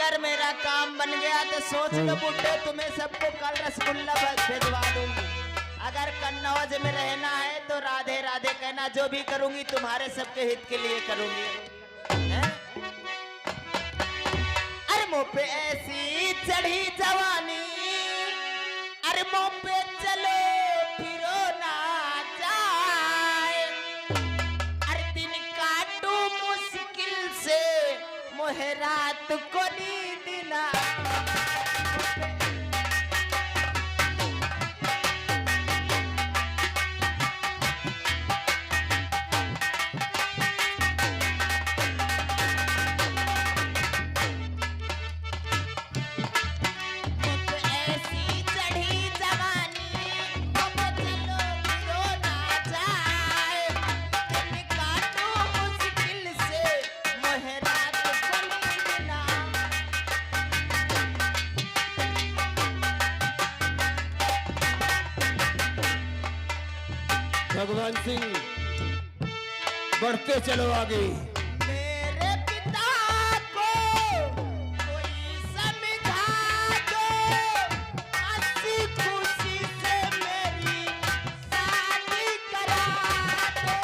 अगर मेरा काम बन गया तो सोच लो बुड्ढे, तुम्हें सबको कल रसगुल्ला भिजवा दूंगी। अगर कन्नौज में रहना है तो राधे राधे कहना, जो भी करूंगी तुम्हारे सबके हित के लिए करूंगी। अरे मुँह पे ऐसी चढ़ी जवानी, अरे मुँह पे चलो फिरो ना जाए, अरे दिन काटू मुश्किल से मोहे रात को नींद ना। भगवान सिंह बढ़ते चलो आगे। मेरे पिता को कोई समझा दो, हंसी खुशी से मेरी शादी करा दो।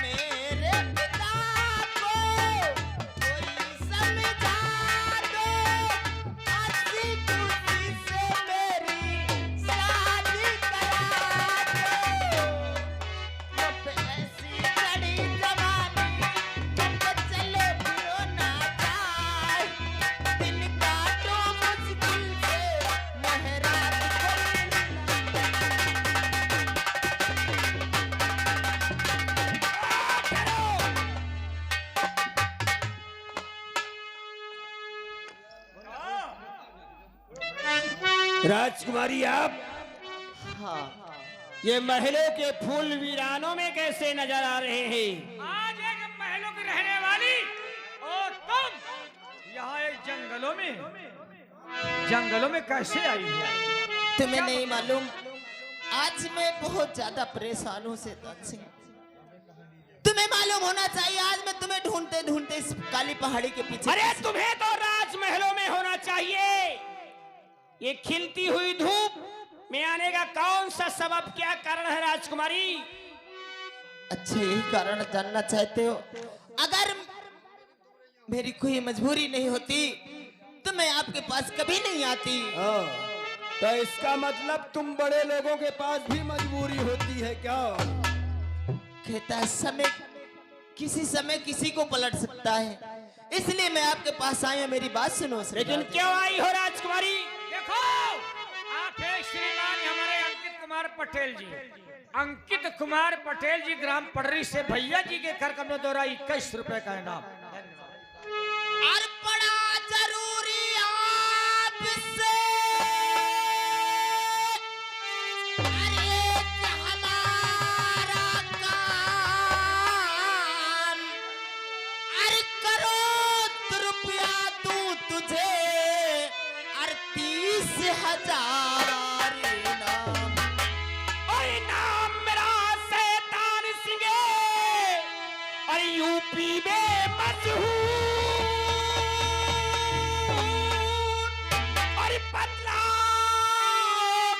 मेरे पिता को कोई समझा दो, हंसी खुशी से मेरी शादी करा दो। मुझ पे ऐसी चढ़ी जवानी, मुझ पे चले फिरो ना जाए, दिन काटो मुश्किल से मोहे रात को राजकुमारी आप हाँ, ये महलों के फूल वीरानों में कैसे नजर आ रहे हैं? आज एक महलों की रहने वाली और तुम यहाँ एक जंगलों में कैसे आई है? तुम्हें नहीं मालूम, आज मैं बहुत ज्यादा परेशान हूँ सेठान सिंह। तुम्हें मालूम होना चाहिए, आज मैं तुम्हें ढूंढते ढूंढते इस काली पहाड़ी के पीछे। अरे तुम्हें तो राजमहलों में होना चाहिए। ये खिलती हुई धूप में आने का कौन सा सबब, क्या कारण है राजकुमारी? अच्छा, यही कारण जानना चाहते हो? अगर मेरी कोई मजबूरी नहीं होती तो मैं आपके पास कभी नहीं आती। तो इसका मतलब तुम बड़े लोगों के पास भी मजबूरी होती है क्या? कहता है समय किसी समय किसी को पलट सकता है, इसलिए मैं आपके पास आई हूँ। मेरी बात सुनो। लेकिन क्यों आई हो राजकुमारी? देखो, आप है श्रीमान हमारे अंकित कुमार पटेल जी। अंकित कुमार पटेल जी ग्राम पडरी से भैया जी के घर का दौरा 21 रुपए का इनाम। और बड़ा जरूरी आपसे हमारा काम, अरे करो रुपया दूं तुझे, अरे 30,000 इनाम। और नाम मेरा शैतान सिंह और यूपी में मशहूर और बदला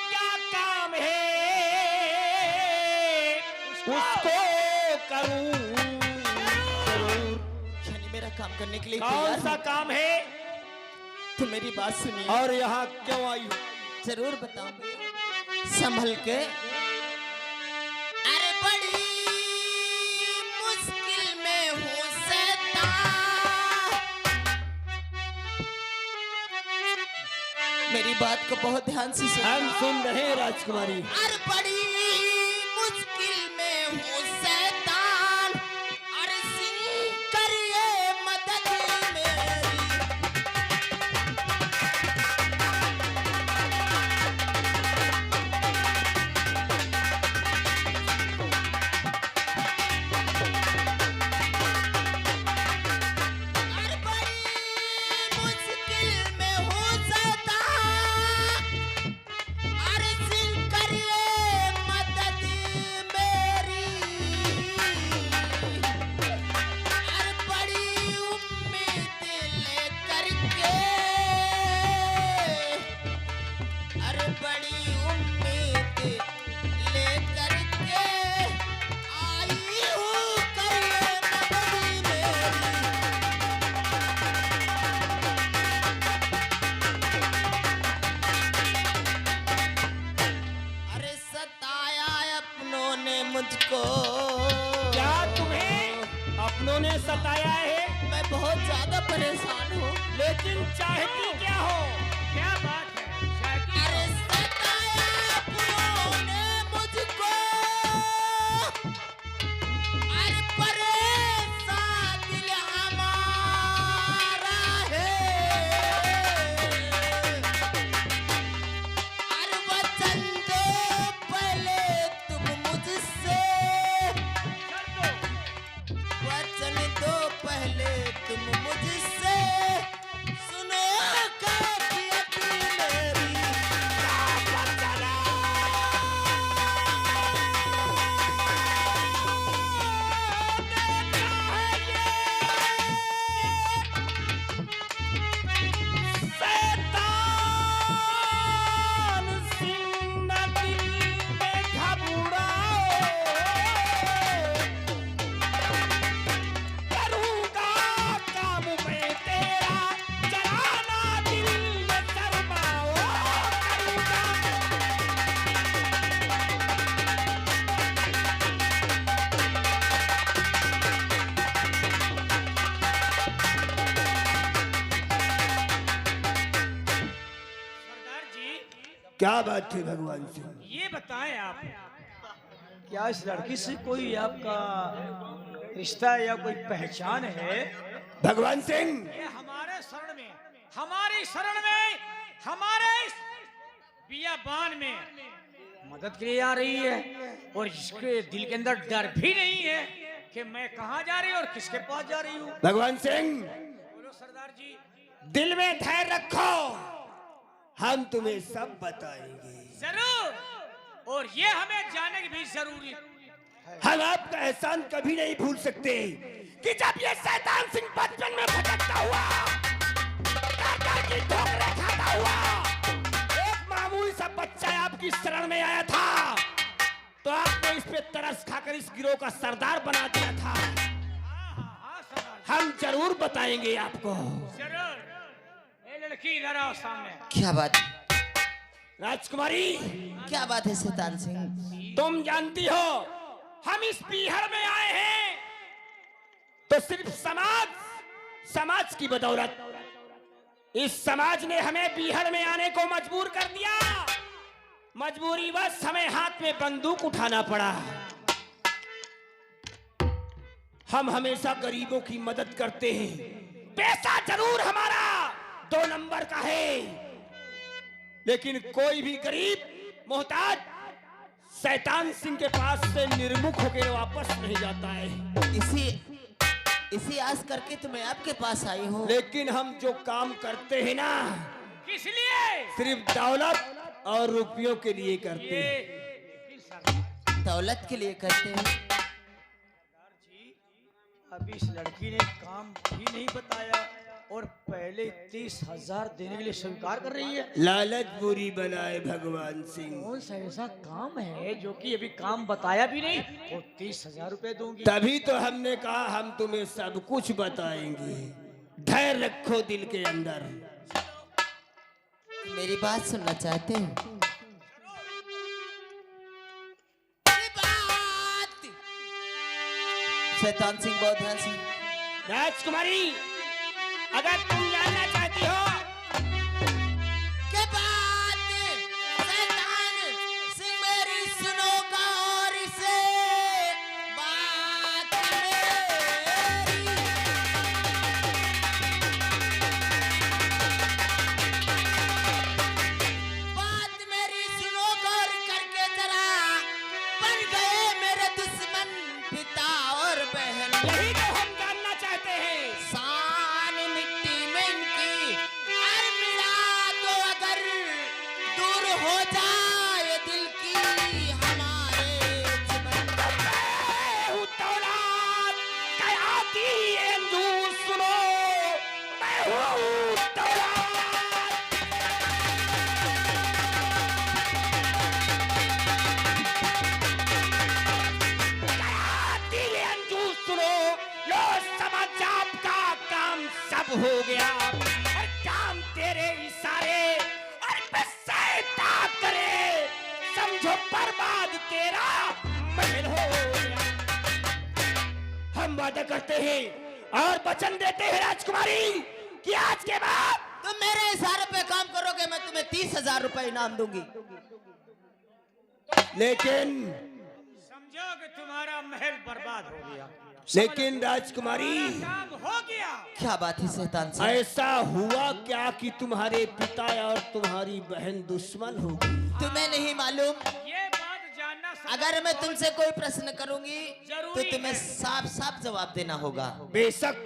क्या काम है उसको करूं जरूर। यानी मेरा काम करने के लिए कौन तैयार सा हो? काम है? तो मेरी बात सुनिए। और यहाँ क्यों आई हो? जरूर बताऊंगी, संभल के। अरे बड़ी मुश्किल में हूँ शैतान, मेरी बात को बहुत ध्यान से सुनो। हम सुन रहे हैं राजकुमारी। अरे बड़ी मुश्किल में हूँ शैतान, अरे सिंह करिए मदद मेरी। अरे बड़ी मुश्किल में हूँ शैतान, सताया है? मैं बहुत ज्यादा परेशान हूँ। लेकिन चाहती क्या हो? क्या बात है चाहती हो? अरे सताया पुरों ने मुझको, अरे परेशान दिल हमारा है। अरे वचन दो पहले तुम मुझसे, वचन दो पहले तुम मुझसे, सुनो कैफियत मेरी क्या बदला। शैतान सिंह दिल में घबराओ, करूंगा काम मैं तेरा, जलाना दिल में शर्माओ, करूंगा। सरदार जी क्या बात है भगवान सिंह? ये बताएं आप, क्या इस लड़की से कोई आपका रिश्ता या कोई पहचान है? भगवान सिंह, ये हमारे शरण में, हमारी शरण में, हमारे इस बियाबान में मदद के लिए आ रही है, और इसके दिल के अंदर डर भी नहीं है कि मैं कहाँ जा रही हूँ और किसके पास जा रही हूँ। भगवान सिंह, बोलो सरदार जी। दिल में धैर्य रखो, हम तुम्हें सब बताएंगे। जरूर, और ये हमें जाने की भी जरूरी है। हम आपका एहसान कभी नहीं भूल सकते कि जब ये शैतान सिंह बचपन में भटकता हुआ, घर की ठोकरें खाता हुआ, एक मामूली सा बच्चा आपकी शरण में आया था, तो आपने इस पे तरस खाकर इस गिरोह का सरदार बना दिया था। हाँ सरदार जी, हम जरूर बताएंगे आपको। जरूर। ये लड़की इधर आओ सामने। क्या बात, राजकुमारी, क्या बात है शैतान सिंह? तुम जानती हो हम इस पीहर में आए हैं तो सिर्फ समाज की बदौलत। इस समाज ने हमें पीहर में आने को मजबूर कर दिया, मजबूरी बस हमें हाथ में बंदूक उठाना पड़ा। हम हमेशा गरीबों की मदद करते हैं, पैसा जरूर हमारा 2 नंबर का है, लेकिन कोई भी गरीब मोहताज शैतान सिंह के पास से निर्मुख होकर वापस नहीं जाता है। इसी आस करके तो मैं आपके पास आई हूँ। लेकिन हम जो काम करते हैं ना, किस लिए? सिर्फ दौलत और रुपयों के लिए करते ये हैं। दौलत के लिए करते हैं। सरदार जी, अभी इस लड़की ने काम भी नहीं बताया और पहले 30,000 देने के लिए स्वीकार कर रही है। लालच बुरी बनाए भगवान सिंह। कौन सा ऐसा काम है जो कि अभी काम बताया भी नहीं और 30,000 रुपए दूंगी? तभी तो हमने कहा हम तुम्हें सब कुछ बताएंगे, धैर्य रखो दिल के अंदर। मेरी बात सुनना चाहते हो? शैतान सिंह बहुत ध्यान से। राजकुमारी, अगर तुम जानना चाहती हो के बात शैतान सिंह मेरी सुनो गौर से, बात मेरी। बात मेरी सुनो गौर करके जरा, बन गए मेरे दुश्मन पिता और बहन। यही तो हम जानना चाहते हैं। शान मिट्टी में इनकी हर मिला दो, अगर दूर हो जाए दिल की हमारे जीवन। मैं हूँ दौलत, कयाती हिंदू सुनो, मैं हूँ दौलत। कयाती हिंदू सुनो, लो समझ आपका काम सब हो गया, और काम तेरे इशारे और बस सहायता करे, समझो बर्बाद तेरा महल हो गया। हम वादा करते हैं और वचन देते हैं राजकुमारी कि आज के बाद तुम मेरे इशारे पे काम करोगे, मैं तुम्हें 30,000 रुपए इनाम दूंगी। लेकिन समझो कि तुम्हारा महल बर्बाद हो गया। लेकिन राजकुमारी काम हो गया। क्या बात है शैतान से? ऐसा हुआ क्या कि तुम्हारे पिता और तुम्हारी बहन दुश्मन हो गई? तुम्हें नहीं मालूम? ये बात जानना अगर मैं तुमसे कोई प्रश्न करूंगी तो जरूरी तुम्हें है। साफ साफ जवाब देना होगा। बेशक।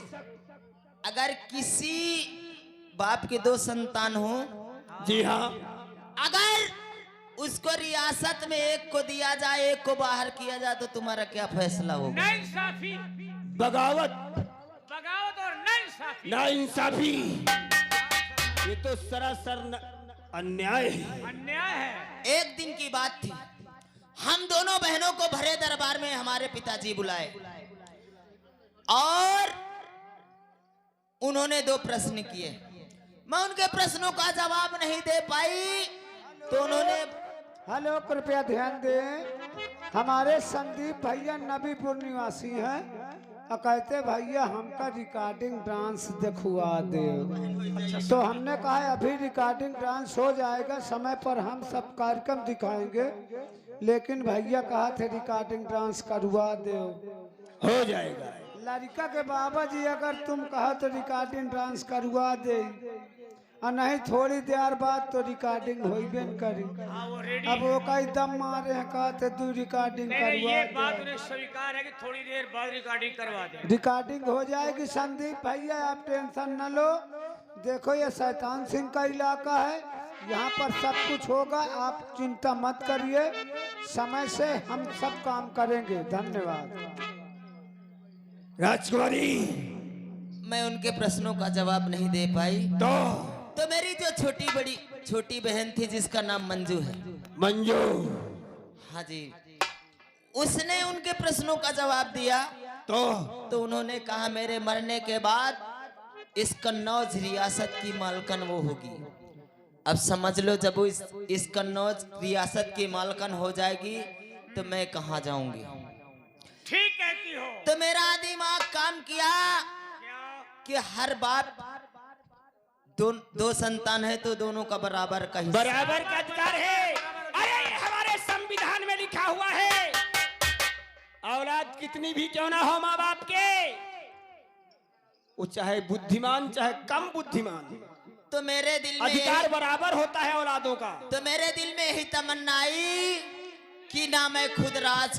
अगर किसी बाप के 2 संतान हो, जी हाँ। अगर उसको रियासत में एक को दिया जाए, एक को बाहर किया जाए, तो तुम्हारा क्या फैसला होगा? नाइंसाफी, बगावत, बगावत और नाइंसाफी। नाइंसाफी, ये तो सरासर अन्याय है। अन्याय है। एक दिन की बात थी, हम दोनों बहनों को भरे दरबार में हमारे पिताजी बुलाए और उन्होंने 2 प्रश्न किए। मैं उनके प्रश्नों का जवाब नहीं दे पाई तो उन्होंने हेलो, कृपया ध्यान दें। हमारे संदीप भैया नबीपुर निवासी हैं और कहते भैया हमका रिकॉर्डिंग डांस दिखवा दे। तो हमने कहा अभी रिकॉर्डिंग डांस हो जाएगा, समय पर हम सब कार्यक्रम दिखाएंगे। लेकिन भैया कहा थे रिकॉर्डिंग डांस करवा दे। हो जाएगा। लड़का के बाबा जी अगर तुम कहा तो रिकॉर्डिंग डांस करवा दे, और नहीं थोड़ी देर बाद तो रिकॉर्डिंग होइबे न करी। वो रेडी अब वो कई दम मारे हैं, कहते तू रिकॉर्डिंग नहीं, ये बात करवा उन्हें स्वीकार है कि थोड़ी देर बाद रिकॉर्डिंग करवा दे। रिकॉर्डिंग हो जाएगी। संदीप भैया आप टेंशन न लो। देखो ये शैतान सिंह का इलाका है, यहाँ पर सब कुछ होगा, आप चिंता मत करिए। समय से हम सब काम करेंगे। धन्यवाद। राजकुमारी मैं उनके प्रश्नों का जवाब नहीं दे पाई तो मेरी जो छोटी बहन थी जिसका नाम मंजू है, मंजू, हाँ जी, उसने उनके प्रश्नों का जवाब दिया। तो उन्होंने कहा मेरे मरने के बाद इस कन्नौज रियासत की मालकन वो होगी। अब समझ लो, जब वो इस कन्नौज रियासत की मालकन हो जाएगी तो मैं कहाँ जाऊंगी? ठीक कहती हो। तो मेरा दिमाग काम किया कि हर बाप दो संतान है तो दोनों का बराबर का हिस्सा। बराबर का अधिकार है। अरे ये हमारे संविधान में लिखा हुआ है, औलाद कितनी भी क्यों ना हो माँ बाप के, वो चाहे बुद्धिमान चाहे कम बुद्धिमान, तो मेरे दिल में अधिकार बराबर होता है औलादों का। तो मेरे दिल में यही तमन्ना आई कि ना मैं खुद राज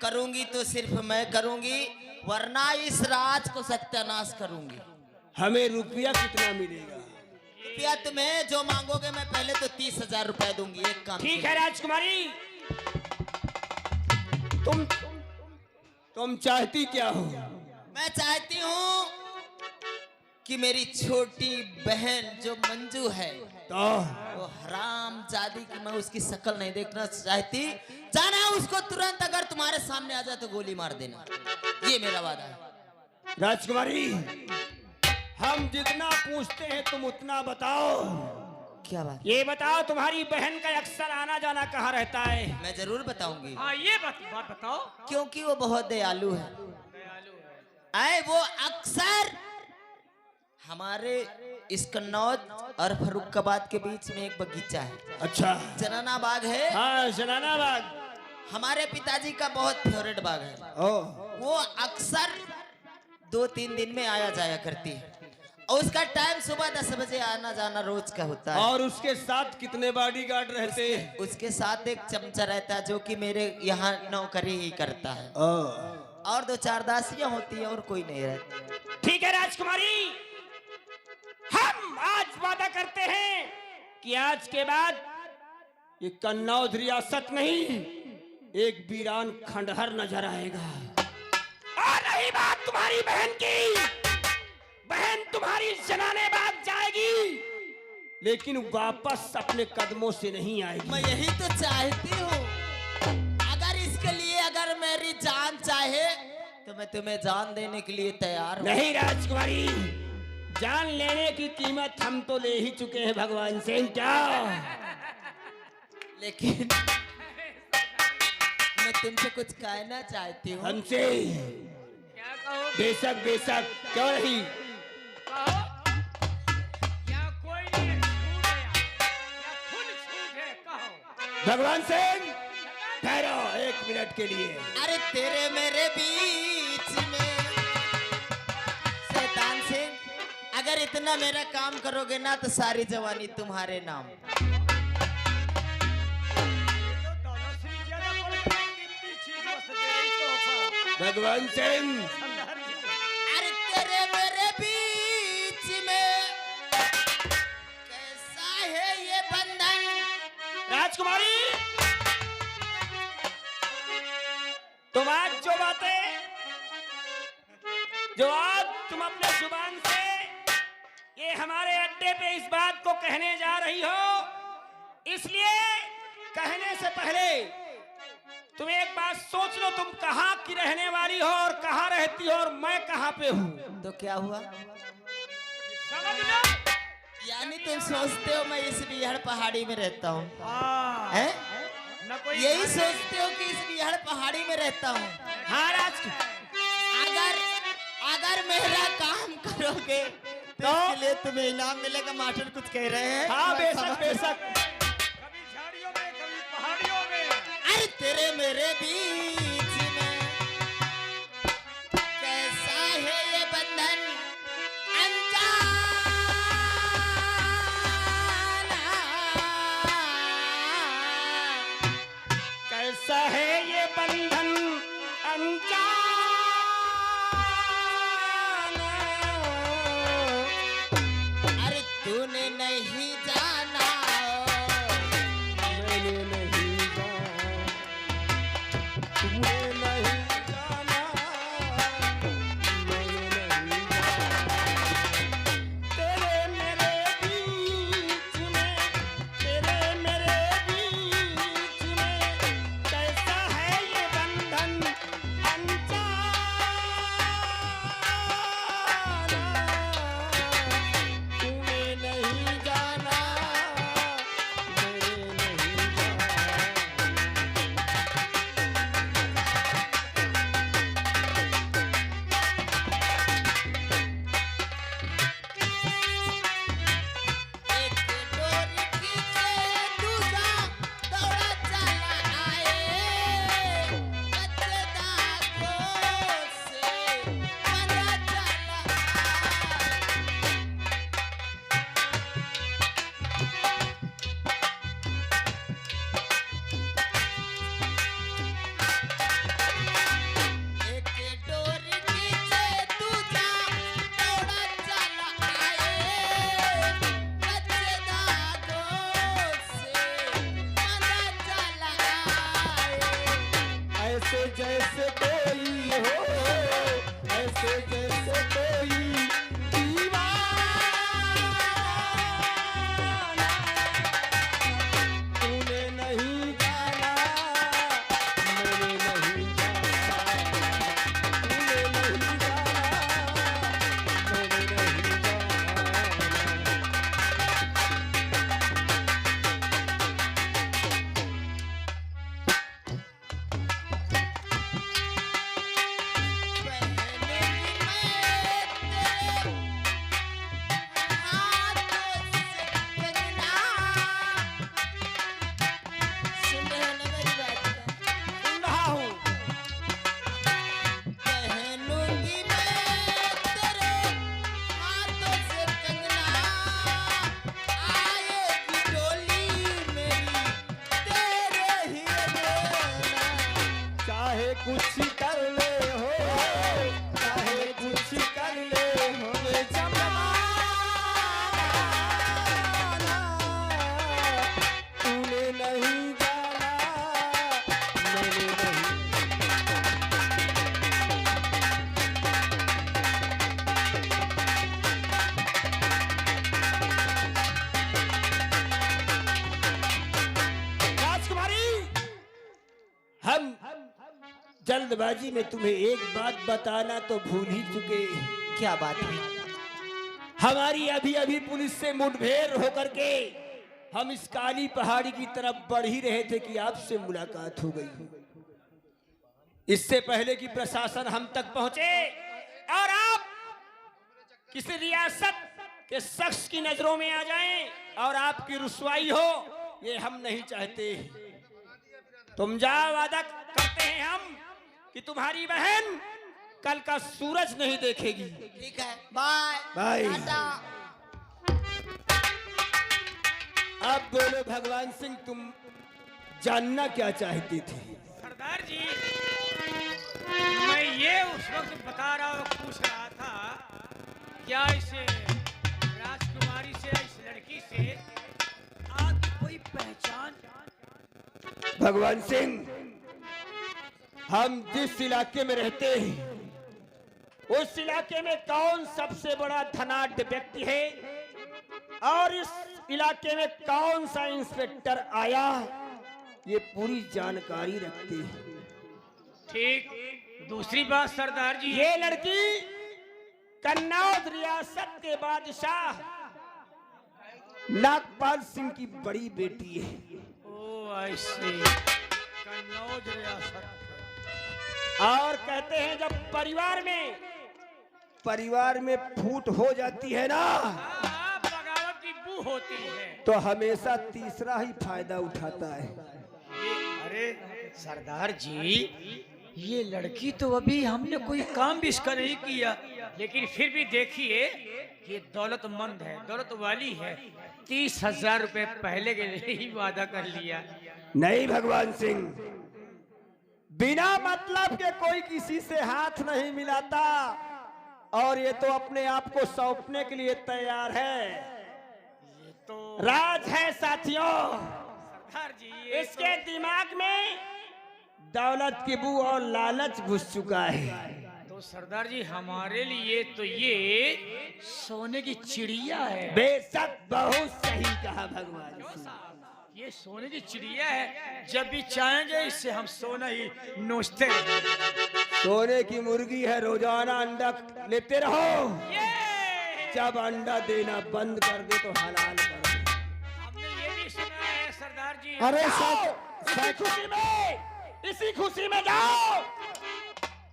करूंगी तो सिर्फ मैं करूंगी, वरना इस राज को सत्यानाश करूंगी। हमें रुपया कितना मिलेगा? रुपया तुम्हें जो मांगोगे मैं पहले तो 30,000 रुपए दूंगी। एक काम ठीक है राजकुमारी, तुम चाहती क्या हो? मैं चाहती हूँ कि मेरी छोटी बहन जो मंजू है तो वो हराम जादी की मैं उसकी शक्ल नहीं देखना चाहती। जाना उसको तुरंत अगर तुम्हारे सामने आ जाए तो गोली मार देना, ये मेरा वादा है। राजकुमारी, हम जितना पूछते हैं तुम उतना बताओ। क्या बात? ये बताओ तुम्हारी बहन का अक्सर आना जाना कहाँ रहता है? मैं जरूर बताऊंगी, हाँ ये बात बताओ। क्योंकि वो बहुत दयालु है। आए वो अक्सर हमारे इस कन्नौज और फर्रुखाबाद के बीच में एक बगीचा है, अच्छा, जनाना बाग है। हाँ, जनाना बाग हमारे पिताजी का बहुत फेवरेट बाग है। वो अक्सर 2-3 दिन में आया जाया करती है और उसका टाइम सुबह 10 बजे आना जाना रोज का होता है। और उसके साथ कितने बॉडीगार्ड रहते हैं? उसके साथ एक चमचा रहता है जो कि मेरे यहाँ नौकरी ही करता है, और 2-4 दासियां होती है और कोई नहीं रहती। ठीक है राजकुमारी, हम आज वादा करते हैं कि आज के बाद ये कन्नौज रियासत नहीं, एक वीरान खंडहर नजर आएगा। और रही बात तुम्हारी बहन की, बहन तुम्हारी जनाने बाग जाएगी, लेकिन वापस अपने कदमों से नहीं आएगी। मैं यही तो चाहती हूँ। अगर इसके लिए अगर मेरी जान चाहे तो मैं तुम्हें जान देने के लिए तैयार हूँ। नहीं राजकुमारी, जान लेने की कीमत हम तो ले ही चुके हैं भगवान से। क्या? लेकिन मैं तुमसे कुछ कहना चाहती हूँ। हमसे? क्या कहो बेशक बेशक, क्यों नहीं। कहो या कोई नहीं छूट गया या खुद छूट है, कहो। भगवान सिंह ठहरो 1 मिनट के लिए। अरे तेरे मेरे बीच में शैतान सिंह, अगर इतना मेरा काम करोगे ना तो सारी जवानी तुम्हारे नाम। भगवान सिंह अरे तेरे मेरे बीच में कैसा है ये बंधन। राजकुमारी, तुम आज जो आज तुम अपने जुबान से ये हमारे अड्डे पे इस बात को कहने जा रही हो, इसलिए कहने से पहले तुम एक बात सोच लो, तुम कहाँ की रहने वाली हो और कहाँ रहती हो और मैं कहाँ पे हूँ। तो क्या हुआ? समझ लो। यानी तुम सोचते हो मैं इस बिहार पहाड़ी में रहता हूँ, हाँ, हैं? न कोई यही सोचते हो कि इस बिहार पहाड़ी में रहता हूँ। हाँ राज, अगर मेरा काम करोगे तो इसके लिए तुम्हें इनाम मिलेगा। मास्टर कुछ कह रहे हैं? हाँ मैं बेशक समझ- बेशक। कभी झाड़ियों में कभी पहाड़ियों में। अरे तेरे मेरे बीच में कैसा है ये बंधन अनजाना। कैसा है ये बंधन अनजाना। अरे तूने नहीं जाना, मैंने नहीं जाना, तुमने नहीं जाना, मैंने नहीं जाना। तेरे मेरे बीच में, तेरे मेरे बीच में कैसा है ये बंधन अनजाना। तुम्हें नहीं जाना, मैंने नहीं जाना। एक डोर खींचे दूजा दौड़ा चला आए, कच्चे दागों से बंधा चला आए। एक डोर खींचे दूजा दौड़ा चला आए, कच्चे दागों से बंधा चला आए। ऐसे जैसे कोई हो, ऐसे जैसे कोई दीवाना। तूने नहीं जाना, मैंने नहीं जाना। तूने नहीं जाना, मैंने नहीं जाना। सुन रहा हूँ। चाहे कुछ कर ले हो, चाहे कुछ कर ले हो, ये जमाना। तूने नहीं जाना, मैंने नहीं। राजकुमारी, हम जल्दबाजी में तुम्हें एक बात बताना तो भूल ही चुके। क्या बात है? हमारी अभी अभी पुलिस से मुठभेड़ होकर के हम इस काली पहाड़ी की तरफ बढ़ ही रहे थे कि आपसे मुलाकात हो गई। इससे पहले कि प्रशासन हम तक पहुंचे, और आप किसी रियासत के शख्स की नजरों में आ जाएं और आपकी रुसवाई हो, ये हम नहीं चाहते। तुम जाओ, वादा करते हैं हम कि तुम्हारी बहन कल का सूरज नहीं देखेगी। ठीक है, बाय बाय। टाटा। अब बोलो भगवान सिंह, तुम जानना क्या चाहती थी? सरदार जी, मैं ये उस वक्त बता रहा और पूछ रहा था, क्या इस राजकुमारी से, इस लड़की से आपकी कोई पहचान? भगवान सिंह, हम जिस इलाके में रहते हैं उस इलाके में कौन सबसे बड़ा धनाढ्य व्यक्ति है और इस इलाके में कौन सा इंस्पेक्टर आया, ये पूरी जानकारी रखते हैं। ठीक। दूसरी बात सरदार जी, ये लड़की कन्नौज रियासत के बादशाह नागपाल सिंह की बड़ी बेटी है। ओ ऐसे कन्नौज रियासत। और कहते हैं जब परिवार में फूट हो जाती है ना, बगावत की बू होती है। तो हमेशा तीसरा ही फायदा उठाता है। अरे सरदार जी, ये लड़की तो अभी हमने कोई काम भी इसका नहीं किया, लेकिन फिर भी देखिए ये दौलतमंद है, दौलत वाली है। 30,000 रुपए पहले के लिए ही वादा कर लिया। नहीं भगवान सिंह, बिना मतलब के कोई किसी से हाथ नहीं मिलाता और ये तो अपने आप को सौंपने के लिए तैयार है। ये तो राज है साथियों, सरदार जी, ये इसके दिमाग में दौलत की बू और लालच घुस चुका है। तो सरदार जी, हमारे लिए तो ये सोने की चिड़िया है। बेशक बहुत सही कहा भगवान सिंह। ये सोने की चिड़िया है, जब भी चाहेंगे इससे हम सोना ही नोचते रहेंगे। सोने की मुर्गी है, रोजाना अंडा लेते रहो। ये जब अंडा देना बंद कर दे तो हलाल कर दे। हमने ये भी सुना है सरदार जी। अरे इसी खुशी में, इसी खुशी में जाओ,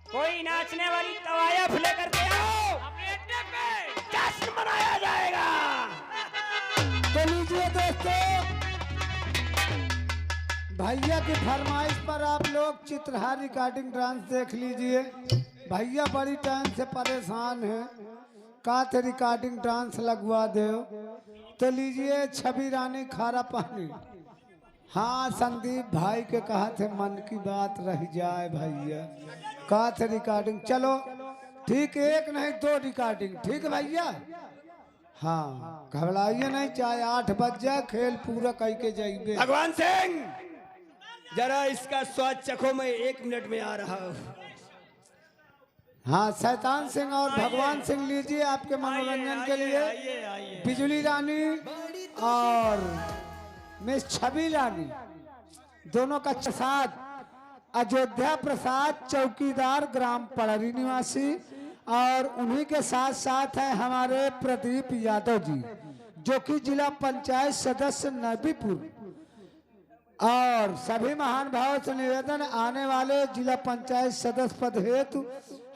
कोई नाचने वाली तवायफ लेकर के आओ, अपने अड्डे पे जश्न मनाया जाएगा। तो लीजिए दोस्तों, भैया की फरमाइश पर आप लोग चित्रहार रिकॉर्डिंग डांस देख लीजिए। भैया बड़ी टाइम से परेशान है, का थे रिकॉर्डिंग डांस लगवा दो। तो लीजिए छवि रानी खारा पानी। हाँ, संदीप भाई के कहा थे मन की बात रह जाए भैया, कहा थे रिकॉर्डिंग। चलो ठीक, एक नहीं 2 रिकॉर्डिंग, ठीक है भैया। हाँ, घबराइए नहीं, चाहे 8 बज जाए, खेल पूरा कह के जाइए। भगवान सिंह, जरा इसका स्वाद चखो, मैं 1 मिनट में आ रहा हूँ। हाँ, शैतान सिंह और भगवान सिंह लीजिए आपके मनोरंजन के लिए। बिजली रानी और मिस छवि रानी दोनों का साथ अयोध्या प्रसाद चौकीदार ग्राम पड़री निवासी, और उन्हीं के साथ साथ है हमारे प्रदीप यादव जी जो कि जिला पंचायत सदस्य नबीपुर। और सभी महान भाव से निवेदन, आने वाले जिला पंचायत सदस्य पद हेतु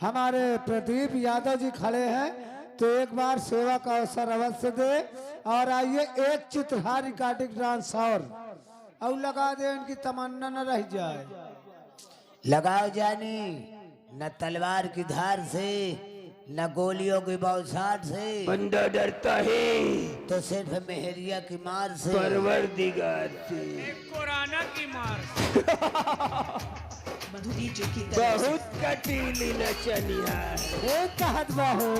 हमारे प्रदीप यादव जी खड़े हैं, तो एक बार सेवा का अवसर अवश्य दे। और आइए एक चित्रहार रिकॉर्डिंग डांस और लगा दे, इनकी तमन्ना न रह जाए। लगाओ जानी, न तलवार की धार से न गोलियों की बौछार से, बंदा डरता है तो सिर्फ मेहरिया की मार से, परवरदिगार से। कोराना की मार। बहुत कटीली नचनिया है। एक कहत बाहो,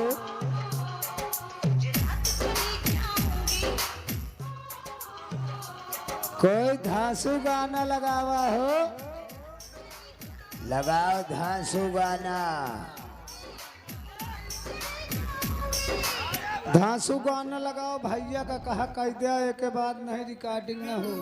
कोई धांसू गाना लगावा हो। लगाओ धांसू गाना। धांसू गाना लगाओ, भैया का कहा कह दिया, एक के बाद नहीं रिकॉर्डिंग न हो।